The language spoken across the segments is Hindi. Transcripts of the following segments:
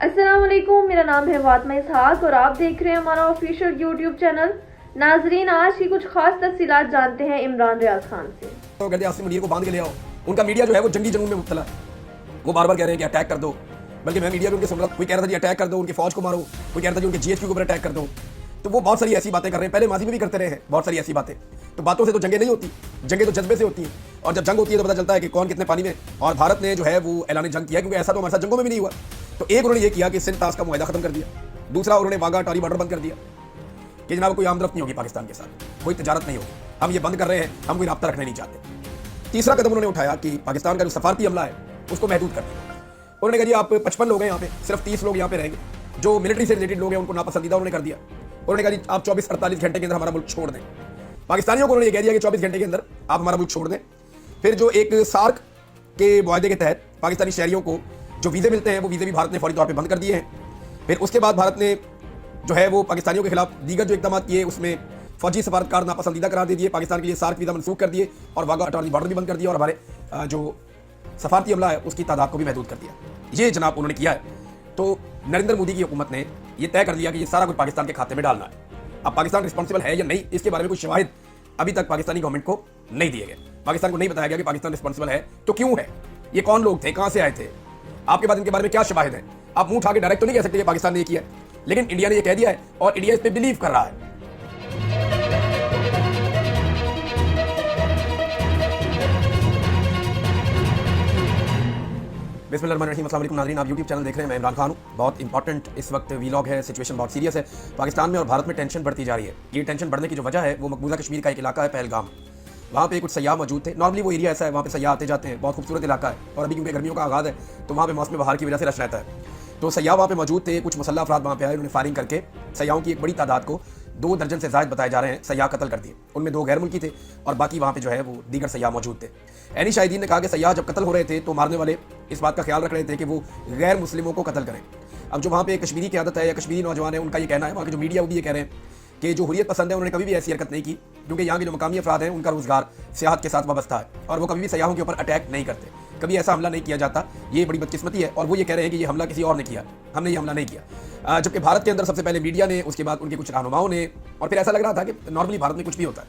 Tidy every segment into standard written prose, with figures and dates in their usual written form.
अस्सलाम वालेकुम, मेरा नाम है फातिमा इसहाक और आप देख रहे हैं हमारा ऑफिशियल यूट्यूब चैनल। नाजरीन, आज की कुछ खास तफसीलात जानते हैं इमरान रियाज खान से। तो कहते हैं आसिम मुनीर को बांध के ले आओ। उनका मीडिया जो है वो जंगी जुनून में मुब्तला है। वो बार बार कह रहे हैं कि अटैक कर दो, बल्कि मैं मीडिया में उनके सुन रहा, कोई कह रहा था जी अटैक कर दो, उनकी फौज को मारो, कोई कह रहा था जी उनके जीएचक्यू के ऊपर अटैक कर दो। तो वो बहुत सारी ऐसी बातें कर रहे हैं, पहले माजी में भी करते रहे हैं बहुत सारी ऐसी बातें। तो बातों से तो जंगें नहीं होती, जंगें तो जज्बे से होती हैं। और जब जंग होती है तो पता चलता है कि कौन कितने पानी में। और भारत ने जो है वो ऐलान जंग किया, क्योंकि ऐसा तो हमारे साथ जंगों में भी नहीं हुआ। तो एक उन्होंने ये किया कि सिंध ताश का मुआहदा खत्म कर दिया, दूसरा उन्होंने वाघा अटारी बॉर्डर बंद कर दिया कि जनाब कोई आमदरफ्त नहीं होगी पाकिस्तान के साथ, कोई तजारत नहीं होगी, हम ये बंद कर रहे हैं, हम कोई रब्ता रखना नहीं चाहते। तीसरा कदम उन्होंने उठाया कि पाकिस्तान का जो सफारती हमला है उसको महदूद कर दिया। उन्होंने कहा जी आप 55 लोग हैं यहाँ पे, सिर्फ 30 लोग यहाँ पे रहेंगे, जो मिलिट्री से रिलेटेड लोग हैं उनको नापसंदीदा उन्होंने कर दिया। उन्होंने कहा जी आप 24-48 घंटे के अंदर हमारा मुल्क छोड़ दें। पाकिस्तानियों को उन्होंने कह दिया कि 24 घंटे के अंदर आप हमारा मुल्क छोड़ दें। फिर जो एक सार्क के मुआहदे के तहत पाकिस्तानी शहरियों को जो वीज़े मिलते हैं वो वीज़े भी भारत ने फौरी तौर पर बंद कर दिए हैं। फिर उसके बाद भारत ने जो है वो पाकिस्तानियों के खिलाफ दीगर जो इकदाम किए उसमें फौजी सफारतकार नापसंदीदा करार दे दिए, पाकिस्तान के लिए सार्क वीज़ा मनसूख कर दिए और वाघा अटारी बॉर्डर भी बंद कर दिया और हमारे जो सफारती हमला है उसकी तादाद को भी महदूद कर दिया। ये जनाब उन्होंने किया है। तो नरेंद्र मोदी की हुकूमत ने यह तय कर लिया कि ये सारा कुछ पाकिस्तान के खाते में डालना है। अब पाकिस्तान रिस्पॉन्सिबल है या नहीं, इसके बारे में कोई शवाहिद अभी तक पाकिस्तानी गवर्नमेंट को नहीं दिए गए। पाकिस्तान को नहीं बताया गया कि पाकिस्तान रिस्पॉन्सिबल है तो क्यों है, ये कौन लोग थे, कहां से आए थे, आपके पास इनके बारे में क्या शवाहिद है। आप मुंह उठा के डायरेक्ट तो नहीं कह सकते पाकिस्तान ने ये किया, लेकिन इंडिया ने ये कह दिया है और इंडिया इस पर बिलीव कर रहा है। बिस्मिल्लाहिर्रहमानिर्रहीम, अस्सलाम वालेकुम नाज़रीन, आप यूट्यूब चैनल देख रहे हैं, मैं इमरान खान हूँ। बहुत इंपॉर्टेंट इस वक्त वीलॉग है, सिचुएशन बहुत सीरियस है। पाकिस्तान में और भारत में टेंशन बढ़ती जा रही है। ये टेंशन बढ़ने की जो वजह है वो मकबूजा कश्मीर का एक इलाका है पहलगाम। वहाँ पे कुछ सयाह मौजूद थे। नॉर्मली वो एरिया ऐसा है, वहाँ पे सयाह आते जाते हैं, बहुत खूबसूरत इलाका है। और अभी क्योंकि गर्मियों का आगाज़ है तो वहाँ पे मौसम बहार की वजह से रश रहता है। तो सयाह वहाँ पे मौजूद थे, कुछ मुसल्लह अफराद वहाँ पे आए, उन्होंने फायरिंग करके सयाहों की एक बड़ी तादाद को 2 दर्जन से ज़ायद बताए जा रहे हैं सयाह कत्ल कर दिए। उनमें 2 गैर मुल्की थे और बाकी वहाँ पे जो है वो दीगर सयाह मौजूद थे। एनी शाहिदीन ने कहा कि सयाह जब कत्ल हो रहे थे तो मारने वाले इस बात का ख्याल रख रहे थे कि वो गैर मुस्लिमों को कत्ल करें। अब जो वहाँ पे कश्मीरी क़यादत है या कश्मीरी नौजवान है, उनका ये कहना है, वहाँ के जो मीडिया वो भी ये कह रहे हैं कि जो हुर्रियत पसंद है उन्होंने कभी भी ऐसी हरकत नहीं की, क्योंकि यहाँ के जो मकामी अफराद हैं उनका रोज़गार सियाहत के साथ वाबस्ता है और वो कभी भी सयाहों के ऊपर अटैक नहीं करते, कभी ऐसा हमला नहीं किया जाता। ये बड़ी बदकिस्मती है। और वो ये कह रहे हैं कि ये हमला किसी और ने किया, हमने ये हमला नहीं किया। जबकि भारत के अंदर सबसे पहले मीडिया ने, उसके बाद उनके कुछ रहनुमाओं ने, और फिर ऐसा लग रहा था कि नॉर्मली भारत में कुछ भी होता है,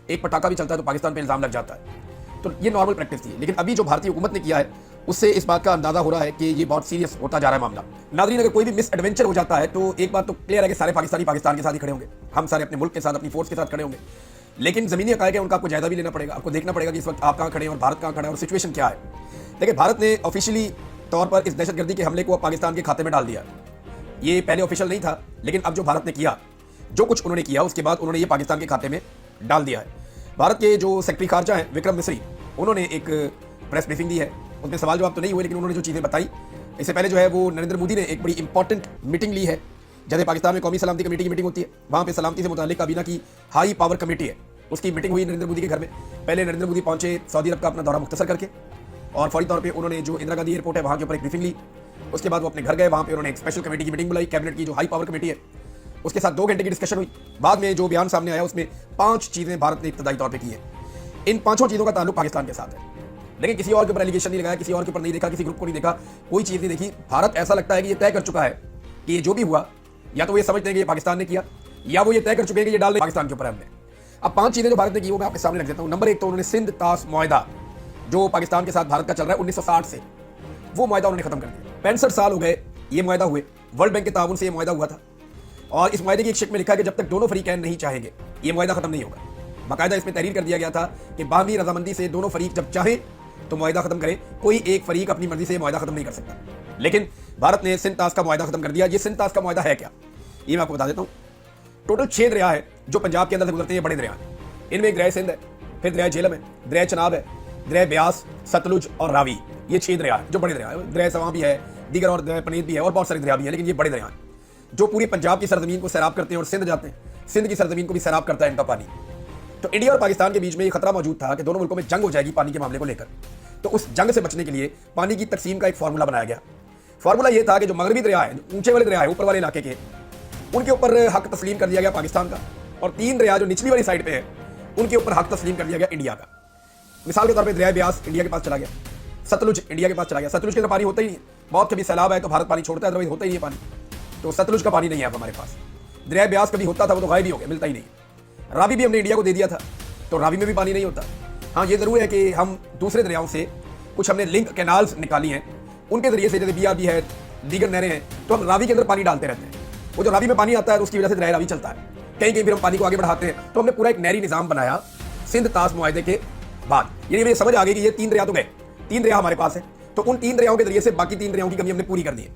एक पटाखा भी चलता है तो पाकिस्तान पर इल्ज़ाम लग जाता है। तो ये नॉर्मल प्रैक्टिस थी। लेकिन अभी जो भारतीय हुकूमत ने किया है उससे इस बात का अंदाजा हो रहा है कि ये बहुत सीरियस होता जा रहा है मामला। नाज़रीन, अगर कोई भी मिस एडवेंचर हो जाता है तो एक बात तो क्लियर है कि सारे पाकिस्तानी पाकिस्तान के साथ ही खड़े होंगे, हम सारे अपने मुल्क के साथ, अपनी फोर्स के साथ खड़े होंगे। लेकिन ज़मीनी हक़ाइक़ है, उनका आपको जायज़ा भी लेना पड़ेगा, आपको देखना पड़ेगा कि इस वक्त आप कहाँ खड़े हैं और भारत कहाँ खड़ा है और सिचुएशन क्या है। देखिए, भारत ने ऑफिशियली तौर पर इस दहशतगर्दी के हमले को पाकिस्तान के खाते में डाल दिया। ये पहले ऑफिशियल नहीं था, लेकिन अब जो भारत ने किया, जो कुछ उन्होंने किया, उसके बाद उन्होंने ये पाकिस्तान के खाते में डाल दिया है। भारत के जो सेक्रेटरी खारजा हैं विक्रम मिस्री, उन्होंने एक प्रेस ब्रीफिंग दी है। उसमें सवाल जवाब तो नहीं हुए, लेकिन उन्होंने जो चीज़ें बताई, इससे पहले जो है वो नरेंद्र मोदी ने एक बड़ी इंपॉर्टेंट मीटिंग ली है। जैसे पाकिस्तान में कौमी सलामती कमेटी की मीटिंग होती है, वहाँ पे सलामती से मुताल्लिक काबीना की हाई पावर कमेटी है, उसकी मीटिंग हुई नरेंद्र मोदी के घर में। पहले नरेंद्र मोदी पहुंचे सऊदी अरब का अपना दौरा मुख्तसर करके, और फौरी तौर पर उन्होंने जो इंदिरा गांधी एयरपोर्ट है वहाँ के ऊपर एक ब्रीफिंग ली। उसके बाद वो अपने घर गए, वहाँ पर उन्होंने एक स्पेशल कमेटी की मीटिंग बुलाई, कैबिनेट की जो हाई पावर कमेटी है उसके साथ 2 घंटे की डिस्कशन हुई। बाद में जो बयान सामने आया उसमें 5 चीज़ें भारत ने इब्तदाई तौर पर की है। इन 5 चीज़ों का ताल्लुक पाकिस्तान के साथ है, लेकिन किसी और के ऊपर एलिगेशन नहीं लगाया, किसी और के ऊपर नहीं देखा, किसी ग्रुप को नहीं देखा, कोई चीज़ नहीं देखी। भारत ऐसा लगता है कि ये तय कर चुका है कि ये जो भी हुआ, या तो ये समझते हैं कि ये पाकिस्तान ने किया, या वो ये तय कर चुके हैं कि ये डाल पाकिस्तान के ऊपर हमने। अब 5 चीज़ें जो भारत ने की वो मैं आपके सामने रख देता हूँ। नंबर 1 तो उन्होंने सिंध ताश मुआहदा जो पाकिस्तान के साथ भारत का चल रहा है 1960 से, वो मुआहदा उन्होंने खत्म कर दिया। 65 साल हो गए ये मुआहदा हुए, वर्ल्ड बैंक के ताउन से ये मुआहदा हुआ था, और इस मुआहदे की एक शिक में लिखा है कि जब तक दोनों फरीकैन नहीं चाहेंगे ये मुआहदा खत्म नहीं होगा। बाकायदा इसमें तहरीर कर दिया गया था कि बाहमी रजामंदी से दोनों फरीक जब चाहें तो मुआहदा खत्म करें, कोई एक फरीक अपनी मर्जी से मुआहदा खत्म नहीं कर सकता। लेकिन भारत ने सिंध ताश का मुआहदा खत्म कर दिया। ये सिंध ताश का मुआहदा है क्या, ये मैं आपको बता देता हूँ। टोटल 6 दरिया है जो पंजाब के अंदर से गुजरते हैं, बड़े दरिया हैं। इनमें एक दरिया सिंध है, फिर दरिया झेलम है, दरिया चनाब है, दरिया ब्यास, सतलुज और रावी। ये 6 दरिया है जो बड़े दरिया है। दरिया सवां भी है, दीगर और दरिया पनीत भी है, और बहुत सारे दरिया भी हैं, लेकिन ये बड़े दरिया हैं जो पूरी पंजाब की सरजमीन को सैराब करते हैं और सिंध जाते हैं। सिंध की सरजमीन को भी सैराब करता है इनका पानी। तो इंडिया और पाकिस्तान के बीच में ये खतरा मौजूद था कि दोनों मुल्कों में जंग हो जाएगी पानी के मामले को लेकर। तो उस जंग से बचने के लिए पानी की तकसीम का एक फार्मूला बनाया गया। फार्मूला ये था कि जो मगरबी दरिया है, ऊंचे वाले दरिया है, ऊपर वाले इलाके के, उनके ऊपर हक तस्लीम कर दिया गया पाकिस्तान का, और 3 दरिया जो निचली वाली साइड पे है उनके ऊपर हक तस्लीम कर दिया गया इंडिया का। मिसाल के तौर पर दरिया ब्यास इंडिया के पास चला गया, सतलुज इंडिया के पास चला गया। सतलुज के अंदर पानी होता ही नहीं है, बहुत कभी सैलाब है तो भारत पानी छोड़ता है, अदरवाइज होता ही नहीं है पानी। तो सतलुज का पानी नहीं है अब हमारे पास। दरिया ब्यास कभी होता था, वो तो गायब ही हो गया, मिलता ही नहीं है। रावी भी हमने इंडिया को दे दिया था, तो रावी में भी पानी नहीं होता। हाँ, ये जरूर है कि हम दूसरे दरियाओं से कुछ हमने लिंक कैनाल्स निकाली हैं, उनके जरिए से, जैसे BRB है, दीगर नहरें हैं, तो हम रावी के अंदर पानी डालते रहते हैं। वो जो रावी में पानी आता है तो उसकी वजह से दरिया रावी चलता है। कहीं कहीं फिर हम पानी को आगे बढ़ाते हैं। तो हमने पूरा एक नहरी निजाम बनाया सिंध ताश मुआहदे के बाद। ये मुझे समझ आ गई कि ये 3 दरिया तो गए, 3 दरिया हमारे पास है, तो उन 3 दरियाओं के जरिए से बाकी 3 दरियाओं की कमी हमने पूरी कर दी है।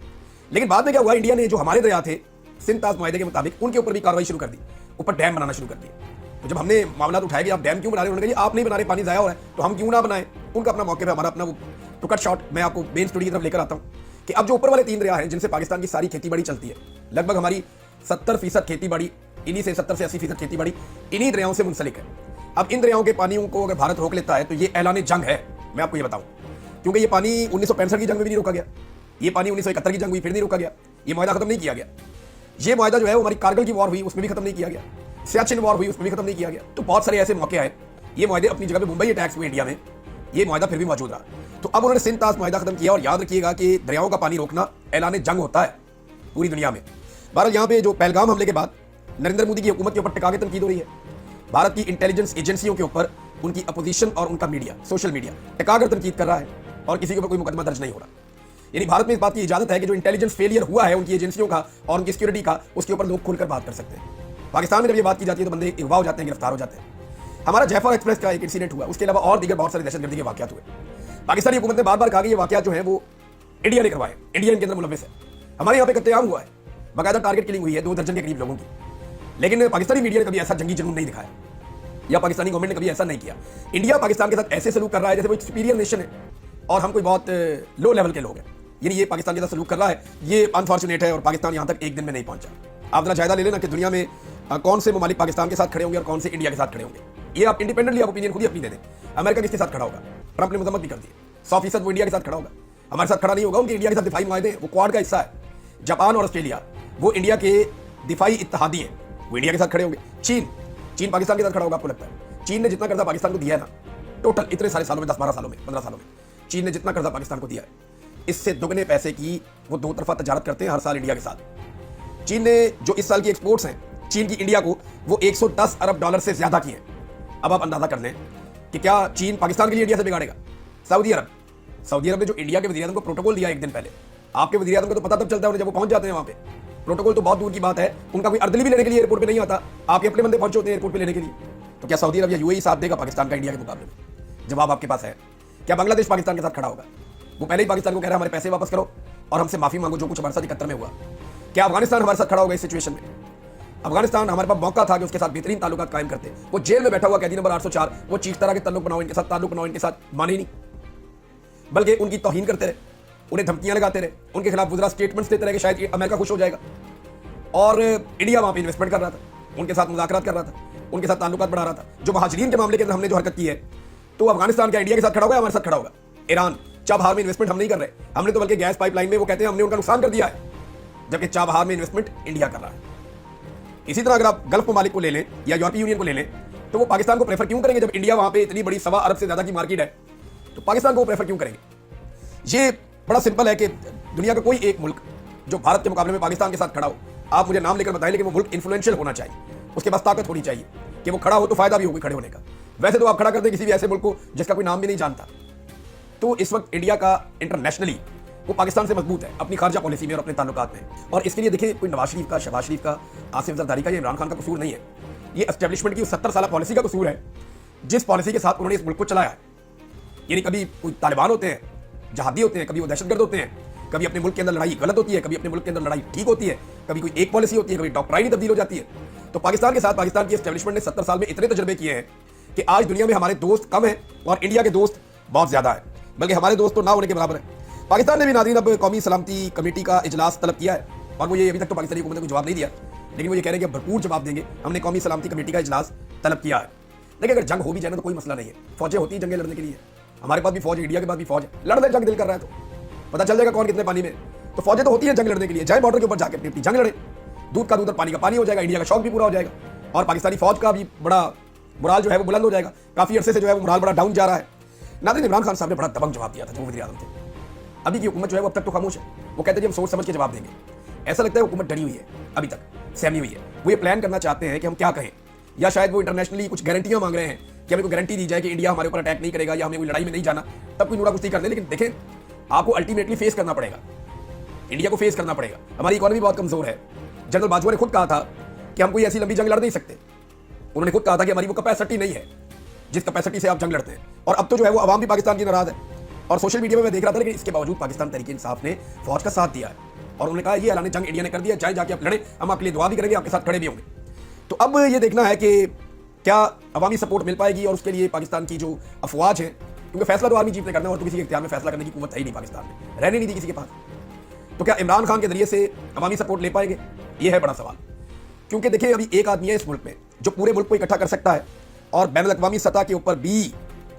लेकिन बाद में क्या हुआ, इंडिया ने जो हमारे दरिया थे सिंध ताश मुआहदे के मुताबिक, उनके ऊपर भी कार्रवाई शुरू कर दी, ऊपर डैम बनाना शुरू कर दिया। तो जब हमने मामला उठाया कि आप डैम क्यों बना रहे हैं, उन्होंने कहा आप नहीं बना रहे, पानी जाया हो रहा है, तो हम क्यों ना बनाएं। उनका अपना मौके पे, हमारा अपना वो टू कट शॉट मैं आपको मेन स्टोरी की तरफ लेकर आता हूं कि अब जो ऊपर वाले 3 दरिया हैं जिनसे पाकिस्तान की सारी खेती बाड़ी चलती है, लगभग हमारी 70% खेती बाड़ी इन्हीं से, 70 से 80% खेती बाड़ी इन्हीं दरियाओं से मुंसलिक है। अब इन दरियाओं के पानियों को अगर भारत रोक लेता है तो ये ऐलान जंग है, मैं आपको ये बताऊं, क्योंकि ये पानी 1965 की जंग में भी नहीं रोका गया, ये पानी 1971 की जंग हुई फिर नहीं रोका गया, ये मुआहदा खत्म नहीं किया गया। ये मुआहदा जो है वो हमारी कारगिल की वॉर हुई उसमें भी खत्म नहीं किया गया, सियाचिन वॉर हुई उसमें भी खत्म नहीं किया गया। तो बहुत सारे ऐसे मौके आए, ये मुआहदे अपनी जगह पे, मुंबई अटैक्स हुए इंडिया में, ये मुआहदा फिर भी मौजूद रहा। तो अब उन्होंने सिंध ताश मुआहदा खत्म किया, और याद रखिएगा कि दरियाओं का पानी रोकना ऐलान जंग होता है पूरी दुनिया में। भारत यहाँ पे जो पहलगाम हमले के बाद नरेंद्र मोदी की हुकूमत के ऊपर टिका के तनकीद हो रही है, भारत की इंटेलिजेंस एजेंसियों के ऊपर उनकी अपोजिशन और उनका मीडिया, सोशल मीडिया टिका कर तनकीद कर रहा है, और किसी के ऊपर कोई मुकदमा दर्ज नहीं हो रहा। यानी भारत में इस बात की इजाजत है कि जो इंटेलिजेंस फेलियर हुआ है उनकी एजेंसियों का और उनकी सिक्योरिटी का, उसके ऊपर लोग खुलकर बात कर सकते हैं। पाकिस्तान में जब ये बात की जाती है तो बंदे अगवा हो जाते हैं, गिरफ्तार हो जाते हैं। हमारा जैफर एक्सप्रेस का एक इंसिडेंट हुआ, उसके अलावा और दीगर बहुत सारे दहशतगर्दी के वाकयात हुए। पाकिस्तानी हुकूमत ने बार बार कहा कि ये वाकयात जो है वो इंडिया ने करवाए, इंडिया इनके अंदर मुलव्विस है। हमारे यहाँ पे कत्लेआम हुआ है, बाकायदा टारगेट किलिंग हुई है 2 दर्जन के करीब लोगों की, लेकिन पाकिस्तानी मीडिया ने कभी ऐसा जंगी जुनून नहीं दिखाया, या पाकिस्तानी गवर्नमेंट ने कभी ऐसा नहीं किया। इंडिया पाकिस्तान के साथ ऐसे सलूक कर रहा है जैसे वो एक सुपीरियर नेशन है और हम कोई बहुत लो लेवल के लोग हैं। यानी ये पाकिस्तान के साथ सलूक कर रहा है, ये अनफॉर्चुनेट है, और पाकिस्तान यहाँ तक एक दिन में नहीं पहुंचा। आप जरा जायजा ले लेना कि दुनिया में कौन से ममालिक पाकिस्तान के साथ खड़े होंगे और कौन से इंडिया के साथ खड़े होंगे। ये आप इंडिपेंडेंटली आप ओपिनियन खुद ही अपनी दे दें। अमेरिका किसके साथ खड़ा होगा, ट्रंप ने मजम्मत भी कर दी, 100% वो इंडिया के साथ खड़ा होगा, हमारे साथ खड़ा नहीं होगा। उनके इंडिया के साथ दिफाई मुआहदे, वो क्वाड का हिस्सा है। जापान और ऑस्ट्रेलिया वो इंडिया के दिफाई इत्तेहादी हैं, वो इंडिया के साथ खड़े होंगे। चीन पाकिस्तान के साथ खड़ा होगा, आपको लगता है? चीन ने जितना कर्जा पाकिस्तान को दिया है ना, टोटल इतने सारे सालों में, 10-12 सालों में, 15 सालों में, चीन ने जितना कर्जा पाकिस्तान को दिया है, इससे दुगने पैसे की वो 2 तरफा तजारत करते हैं हर साल इंडिया के साथ। चीन ने जो इस साल की एक्सपोर्ट्स हैं चीन की इंडिया को, वो 110 अरब डॉलर से ज्यादा की हैं। अब आप अंदाजा कर लें कि क्या चीन पाकिस्तान के लिए इंडिया से बिगाड़ेगा? सऊदी अरब ने जो इंडिया के वज़ीर-ए-आज़म को प्रोटोकॉल दिया एक दिन पहले, आपके वज़ीर-ए-आज़म को तो पता तब चलता है जब वो पहुंच जाते हैं वहां पे। प्रोटोकॉल तो बहुत दूर की बात है, उनका कोई अर्दली भी लेने के लिए एयरपोर्ट पे नहीं आता, आपके अपने बंदे पहुंचे होते हैं एयरपोर्ट पे लेने के लिए। तो क्या सऊदी अरब या यूएई साथ देगा पाकिस्तान का इंडिया के मुकाबले में? जवाब आपके पास है। क्या बांग्लादेश पाकिस्तान के साथ खड़ा होगा? वो पहले ही पाकिस्तान को कह रहा है हमारे पैसे वापस करो और हमसे माफी मांगो जो कुछ हमारे साथ 71 में हुआ। क्या अफगानिस्तान हमारे साथ खड़ा होगा इस सिचुएशन में? अफगानिस्तान हमारे पास मौका था कि उसके साथ बेहतरीन ताल्लुकात कायम करते। वो जेल में बैठा हुआ कैदी नंबर 804, वो चीखता रहा कि ताल्लुक बनाओ इनके साथ, ताल्लुक बनाओ इनके साथ, माने ही नहीं, बल्कि उनकी तौहीन करते रहे, उन्हें धमकियां लगाते रहे, उनके खिलाफ वुज़रा स्टेटमेंट्स देते रहे कि शायद अमेरिका खुश हो जाएगा। और इंडिया वहां पे इन्वेस्टमेंट कर रहा था, उनके साथ मुज़ाकरात कर रहा था, उनके साथ ताल्लुकात बढ़ा रहा था। जो महाजरीन के मामले के अंदर हमने जो हरकत की है, तो अफगानिस्तान क्या इंडिया के साथ खड़ा होगा या हमारे साथ खड़ा होगा? ईरान, चाबहार में इन्वेस्टमेंट हम नहीं कर रहे, हमने तो बल्कि गैस पाइपलाइन में वो कहते हैं हमने उनका नुकसान कर दिया है, जबकि चाबहार में इन्वेस्टमेंट इंडिया कर रहा है। इसी तरह अगर आप गल्फ ममालिक को ले लें या यूरोपीय यूनियन को ले लें, तो वो पाकिस्तान को प्रेफर क्यों करेंगे? जब इंडिया वहां पे इतनी बड़ी 1.25 अरब से ज्यादा की मार्केट है, तो पाकिस्तान को वो प्रेफर क्यों करेंगे? ये बड़ा सिंपल है कि दुनिया का कोई एक मुल्क जो भारत के मुकाबले में पाकिस्तान के साथ खड़ा हो, आप मुझे नाम लेकर बताएं, लेकिन वो मुल्क इन्फ्लुएंशियल होना चाहिए, उसके पास ताकत होनी चाहिए कि वो खड़ा हो तो फायदा भी होगा खड़े होने का। वैसे तो आप खड़ा कर दें किसी भी ऐसे मुल्क को जिसका कोई नाम भी नहीं जानता। तो इस वक्त इंडिया का इंटरनेशनली वो पाकिस्तान से मजबूत है अपनी खारजा पॉलिसी में और अपने ताल्लुकात में। और इसके लिए देखिए, कोई नवाज शरीफ का, शहबाज शरीफ का, आसिफ जरदारी का या इमरान खान का कसूर नहीं है, ये एस्टेब्लिशमेंट की 70 साल पॉलिसी का कसूर है, जिस पॉलिसी के साथ उन्होंने इस मुल्क को चलाया है। यानी कभी कोई तालिबान होते हैं, जहादी होते हैं, कभी वो दहशतगर्द होते हैं, कभी अपने मुल्क के अंदर लड़ाई गलत होती है, कभी अपने मुल्क के अंदर लड़ाई ठीक होती है, कभी कोई एक पॉलिसी होती है, कभी डॉक्ट्राइन तब्दील हो जाती है। तो पाकिस्तान के साथ पाकिस्तान की एस्टेब्लिशमेंट ने 70 साल में इतने तजर्बे किए हैं कि आज दुनिया में हमारे दोस्त कम हैं और इंडिया के दोस्त बहुत ज्यादा है, बल्कि हमारे दोस्त तो ना होने के बराबर है। पाकिस्तान ने भी नाज़रीन अब कौमी सलामती कमेटी का इजलास तलब किया है, और वो ये अभी तक तो पाकिस्तानी हुकूमत ने कोई जवाब नहीं दिया, लेकिन वो ये कह रहे हैं कि भरपूर जवाब देंगे, हमने कौमी सलामती कमेटी का इजलास तलब किया है। लेकिन अगर जंग हो भी जाए ना तो कोई मसला नहीं है, फौजें होती हैं जंगें लड़ने के लिए, हमारे पास भी फौज है, इंडिया के पास भी फौज है, लड़ दे जंग दिल कर रहा है तो पता चल जाएगा कौन कितने पानी में। तो फौजें तो होती हैं जंग लड़ने के लिए, जाए बॉर्डर के ऊपर जाके अपनी जंग लड़े, दूध का दूध और पानी का पानी हो जाएगा, इंडिया का शौक भी पूरा हो जाएगा, और पाकिस्तानी फौज का भी बड़ा मुराल जो है वो बुलंद हो जाएगा। काफी अरसे से जो है वो मुराल बड़ा डाउन जा रहा है। नाज़रीन, इमरान खान साहब ने बड़ा दबंग जवाब दिया था जो वज़ीर आज़म थे। अभी की हुकूमत जो है वो अब तक तो खामोश है। वो कहते हैं जी हम सोच समझ के जवाब देंगे। ऐसा लगता है हुकूमत डरी हुई है, अभी तक सहमी हुई है। वो ये प्लान करना चाहते हैं कि हम क्या कहें, या शायद वो इंटरनेशनली कुछ गारंटियां मांग रहे हैं कि हमें कोई गारंटी दी जाए कि इंडिया हमारे ऊपर अटैक नहीं करेगा या हमें कोई लड़ाई में नहीं जाना, तब कोई नूरा कुश्ती कर ले। लेकिन देखें, आपको अल्टीमेटली फेस करना पड़ेगा, इंडिया को फेस करना पड़ेगा। हमारी इकॉनमी बहुत कमजोर है। जनरल बाजवा ने खुद कहा था कि हम कोई ऐसी लंबी जंग लड़ नहीं सकते। उन्होंने खुद कहा था कि हमारी वो कैपेसिटी नहीं है जिस कैपेसिटी से आप जंग लड़ते हैं। और अब तो जो है वो अवाम भी पाकिस्तान की नाराज है। और सोशल मीडिया में मैं देख रहा था, लेकिन इसके बावजूद पाकिस्तान तहरीक इंसाफ ने फौज का साथ दिया है और उन्होंने कहा ये ऐलान जंग इंडिया ने कर दिया, चाहे जाके आप लड़े, हम आपके लिए दुआ भी करेंगे, आपके साथ खड़े भी होंगे। तो अब ये देखना है कि क्या अवामी सपोर्ट मिल पाएगी और उसके लिए पाकिस्तान की जो अफवाज है, क्योंकि फैसला तो आर्मी चीफ ने करना है और तो किसी के इख्तियार में फैसला करने की कुव्वत है ही नहीं पाकिस्तान में, रहने नहीं दी किसी के पास। तो क्या इमरान खान के जरिए से अवामी सपोर्ट ले पाएंगे, ये है बड़ा सवाल। क्योंकि देखिए, अभी एक आदमी है इस मुल्क में जो पूरे मुल्क को इकट्ठा कर सकता है और बैनुल अक़वामी सतह के ऊपर भी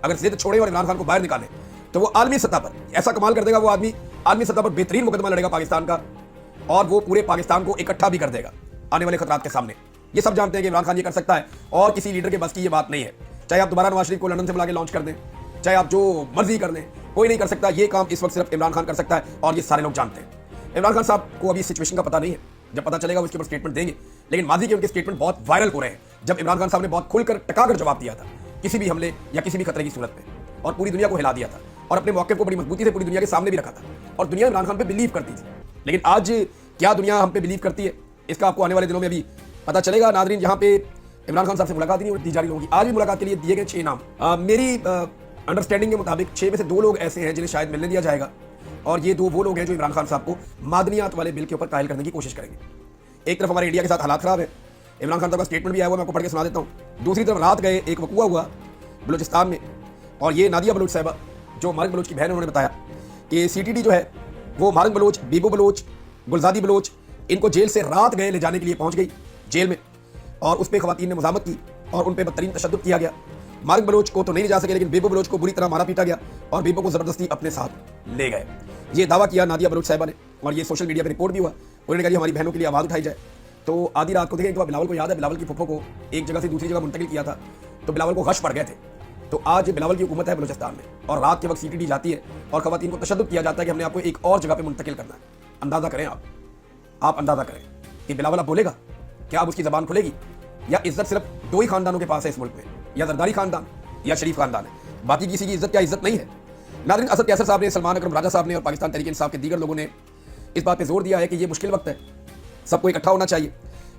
अगर जिद छोड़े और इमरान खान को बाहर निकाले तो वो आलमी सतह पर ऐसा कमाल कर देगा। वो आदमी आलमी सतह पर बेहतरीन मुकदमा लड़ेगा पाकिस्तान का और वो पूरे पाकिस्तान को इकट्ठा भी कर देगा आने वाले खतरात के सामने। ये सब जानते हैं कि इमरान खान ये कर सकता है और किसी लीडर के बस की ये बात नहीं है। चाहे आप दोबारा नवाज शरीफ को लंदन से बुला के लॉन्च कर दें, चाहे आप जो मर्जी कर दें, कोई नहीं कर सकता। ये काम इस वक्त सिर्फ इमरान खान कर सकता है और ये सारे लोग जानते हैं। इमरान खान साहब को अभी सिचुएशन का पता नहीं है, जब पता चलेगा उसके ऊपर स्टेटमेंट देंगे। लेकिन माजी के उनके स्टेटमेंट बहुत वायरल हो रहे हैं, जब इमरान खान साहब ने बहुत खुलकर टकाकर जवाब दिया था किसी भी हमले या किसी भी खतरे की सूरत में, और पूरी दुनिया को हिला दिया था और अपने मौके को बड़ी मजबूती से पूरी दुनिया के सामने भी रखा था और दुनिया इमरान खान पे बिलीव करती थी। लेकिन आज क्या दुनिया हम पे बिलीव करती है, इसका आपको आने वाले दिनों में भी पता चलेगा। नाजरीन, यहाँ पे इमरान खान साहब से मुलाकात ही नहीं दी जा रही होगी। आज भी मुलाकात के लिए दिए गए 6 नाम, मेरी अंडरस्टैंडिंग के मुताबिक 6 में से 2 लोग ऐसे हैं जिन्हें शायद मिलने दिया जाएगा और ये 2 वो लोग हैं जो इमरान खान साहब को मादनियात वाले बिल के ऊपर कायल करने की कोशिश करेंगे। एक तरफ हमारे इंडिया के साथ हालात खराब है, इमरान खान साहब का स्टेटमेंट भी आया हुआ, मैं आपको पढ़ के सुना देता हूँ। दूसरी तरफ रात गए एक वकूआ हुआ बलूचिस्तान में और ये नादिया बलूच साहिबा जो मारंग बलूच की बहन है, उन्होंने बताया कि CTD जो है वो मारंग बलूच, बीबो बलूच, गुलजादी बलूच, इनको जेल से रात गए ले जाने के लिए पहुंच गई जेल में और उस पर खवातीन ने मुज़ाहमत की और उन पर बदतरीन तशद्दुद किया गया। मारंग बलूच को तो नहीं ले जा सके, लेकिन बीबो बलूच को बुरी तरह मारा पीटा गया और बीबो को ज़बरदस्ती अपने साथ ले गए। ये दावा किया नादिया बलूच साहिबा ने और ये सोशल मीडिया पर रिपोर्ट भी हुआ। उन्होंने कहा हमारी बहनों के लिए आवाज़ उठाई जाए। तो आधी रात को देखें, एक बार बिलावल को याद है, बिलावल की फुफ्फो को एक जगह से दूसरी जगह मुंतकिल किया था तो बिलावल को गश पड़ गए थे। तो आज बिलावल की हुकूमत है बलूचिस्तान में और रात के वक्त CTD जाती है और खवातीन को तशद्दुद किया जाता है कि हमने आपको एक और जगह पे मुंतकिल करना है। अंदाज़ा करें, आप अंदाज़ा करें कि बिलावल अब बोलेगा, क्या अब उसकी ज़बान खुलेगी या इज्जत सिर्फ 2 ही खानदानों के पास है इस मुल्क में, या जरदारी खानदान या शरीफ खानदान है, बाकी किसी की इज्जत क्या इज्जत नहीं है। नाज़रीन, असद कैसर साहब ने, सलमान अकरम राजा साहब ने और पाकिस्तान तहरीक इंसाफ के दीगर लोगों ने इस बात पर जोर दिया है कि ये मुश्किल वक्त है, सबको इकट्ठा होना चाहिए।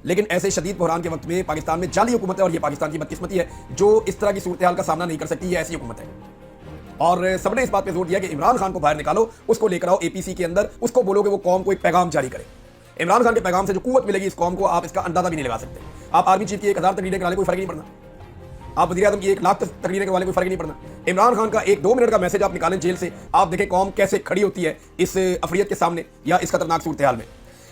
लेकिन ऐसे शदीद बहरान के वक्त में पाकिस्तान में जाली हुकूमत है और ये पाकिस्तान की बदकिस्मती है जो इस तरह की सूरत हाल का सामना नहीं कर सकती। ये ऐसी हुकूमत है और सबने इस बात पे जोर दिया कि इमरान खान को बाहर निकालो, उसको लेकर आओ APC के अंदर, उसको बोलो कि वो कौम को एक पैगाम जारी करे। इमरान खान के पैगाम से जो कुव्वत मिलेगी इस कौम को, आप इसका अंदाजा भी नहीं लगा सकते। आप आर्मी चीफ की 1000 तकरीरें करा ले, कोई फर्क नहीं पड़ना। आप वज़ीर आज़म की 1 लाख तकरीरें करवा ले, कोई फर्क नहीं पड़ना। इमरान खान का 1-2 मिनट का मैसेज आप निकालें जेल से, आप देखें कौम कैसे खड़ी होती है इस अफरियत के सामने या इस खतरनाक सूरत हाल में।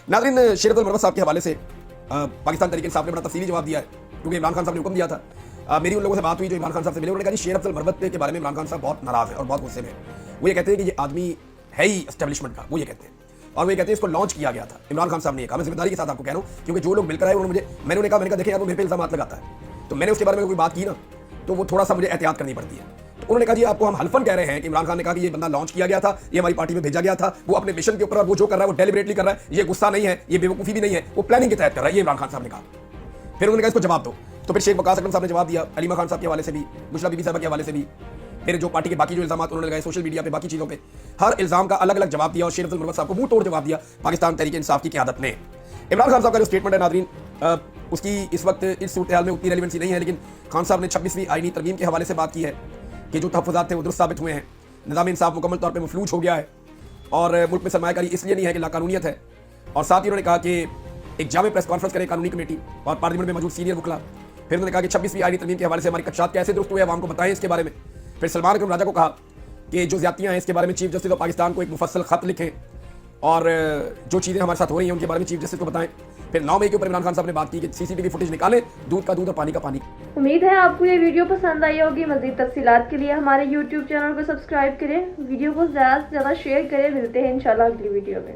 नाज़रीन, शेर अब्दुल मरवत साहब के हवाले से पाकिस्तान तहरीक इंसाफ ने बड़ा तफसीली जवाब दिया है, क्योंकि इमरान खान साहब ने हुक्म दिया था। मेरी उन लोगों से बात हुई जो इमरान खान साहब से मिले, उन्होंने कहा शेर अब्दुल मरवत के बारे में इमरान खान साहब बहुत नाराज़ है और बहुत गुस्से में है। वो ये कहते हैं कि ये आदमी है ही एस्टेब्लिशमेंट का, वो ये कहते हैं, और वो ये कहते हैं इसको लॉन्च किया गया था। इमरान खान साहब ने कहा, मैं जिम्मेदारी के साथ आपको कह रहा हूँ, क्योंकि जो लोग मिलकर आए उन्होंने मैंने कहा देखें यार वो मेरे पे इल्जाम लगाता है, तो मैंने उसके बारे में कोई बात की ना तो वो थोड़ा सा मुझे एहतियात करनी पड़ती है। तो उन्होंने कहा जी आपको हम हल्फन कह रहे हैं कि इमरान खान ने कहा कि ये बंदा लॉन्च किया गया था, ये हमारी पार्टी में भेजा गया था, वो अपने मिशन के ऊपर वो जो कर रहा है वो डेलिबरेटली कर रहा है, ये गुस्सा नहीं है, ये बेवकूफ़ी भी नहीं है, वो प्लानिंग के तहत कर रहा है, ये इमरान खान साहब ने कहा। फिर उन्होंने कहा इसको जवाब दो। तो फिर शेख वकास अकरम साहब ने जवाब दिया, अलीमा खान साहब के हवाले से भी, बुशरा बीबी साहब के हवाले से भी, फिर जो पार्टी के बाकी जो इल्जाम उन्होंने लगाए सोशल मीडिया पे, बाकी चीज़ों पे, हर इल्जाम का अलग अलग जवाब दिया और शेर अब्दुल मरवत साहब को मुंह तोड़ जवाब दिया पाकिस्तान तहरीक इंसाफ की क़यादत ने। इमरान खान साहब का जो स्टेटमेंट है नाज़रीन, उसकी इस वक्त इस सूरत हाल में उतनी रेलिवेंसी नहीं है, लेकिन खान साहब ने 26वीं आईनी तरमीम के हवाले से बात की है कि जो तहफ़्फ़ुज़ात थे वो दुरुस्त साबित हुए हैं, निज़ाम इंसाफ मुकम्मल तौर पर मफलूज हो गया है और मुल्क में सरमायाकारी इसलिए नहीं है कि लाकानूनियत है। और साथ ही उन्होंने कहा कि एक जामे प्रेस कॉन्फ्रेंस करे कानूनी कमेटी और पार्लियामेंट में मौजूद सीनियर वकला। फिर उन्होंने कहा कि 26वीं आईनी तरमीम के हवाले से हमारी कच्चात कैसे दुरुस्त हुए, आवाम को बताएं इसके बारे में। फिर सलमान अकरम राजा को कहा कि जो ज़्यादतियाँ हैं इसके बारे में चीफ जस्टिस ऑफ पाकिस्तान को एक मुफस्सल ख़त लिखें और जो चीज़ें हमारे साथ हो रही हैं उनके बारे में चीफ जस्टिस को बताएं। फिर 9 मई के ऊपर इमरान खान साहब ने बात की कि CCTV फुटेज निकालें, दूध का दूध और पानी का पानी। उम्मीद है आपको ये वीडियो पसंद आई होगी। मज़ीद तफसीलात के लिए हमारे YouTube चैनल को सब्सक्राइब करें, वीडियो को ज़्यादा से ज़्यादा शेयर करें। मिलते हैं इंशाल्लाह अगली वीडियो में।